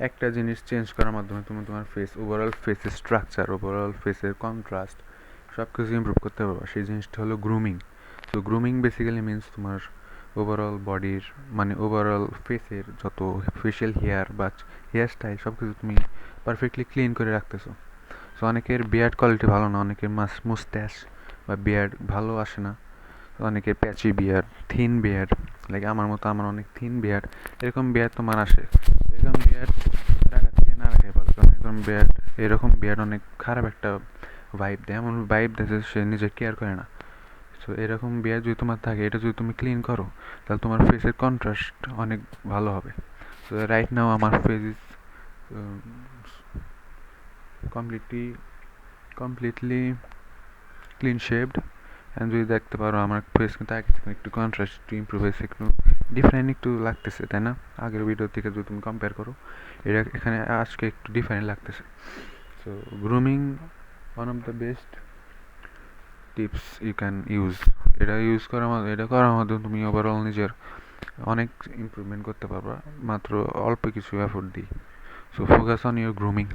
একটা জিনিস চেঞ্জ করার মাধ্যমে তুমি তোমার ফেস ওভারঅল ফেসের স্ট্রাকচার, ওভারঅল ফেসের কন্ট্রাস্ট সব কিছু ইমপ্রুভ করতে পারবা। সেই জিনিসটা হলো grooming. So grooming basically means তোমার ওভারঅল বডির, মানে ওভারঅল ফেসের যত ফেশিয়াল হেয়ার বা হেয়ার স্টাইল সব কিছু তুমি পারফেক্টলি ক্লিন করে রাখতেছো। সো অনেকের বিয়ার্ড কোয়ালিটি ভালো না, অনেকের মুস্ট্যাশ বা বিয়ার্ড ভালো আসে না, অনেকের patchy beard, thin beard, like আমার মতো, আমার অনেক থিন বিয়ার্ড, এরকম বিয়ার্ড তোমার আসে। এরকম বিয়ার্ড রাখা থেকে না রাখাই ভালো, কারণ এরকম বিয়ার্ড অনেক খারাপ একটা ভাইব দেয়, এমন ভাইব দেয় যে সে নিজে কেয়ার করে না। সো এরকম বিয়ার্ড যদি তোমার থাকে, এটা যদি তুমি ক্লিন করো, তাহলে তোমার ফেসের কন্ট্রাস্ট অনেক ভালো হবে। সো রাইট নাও আমার face is completely completely clean shaved. And যদি দেখতে পারো আমার ফেস কিন্তু আগে থেকে একটু কন্ট্রাস্ট, একটু ইম্প্রুভ হয়েছে, একটু ডিফারেন্ট একটু লাগতেছে, তাই না? আগের ভিডিও থেকে যদি তুমি কম্পেয়ার করো, এটা এখানে আজকে একটু ডিফারেন্ট লাগতেছে। So grooming one of the best tips you can use. এটা করার মাধ্যমে তুমি ওভারঅল নিজের অনেক ইমপ্রুভমেন্ট করতে পারবা মাত্র অল্প কিছু এফোর্ট দিই। So focus on your grooming.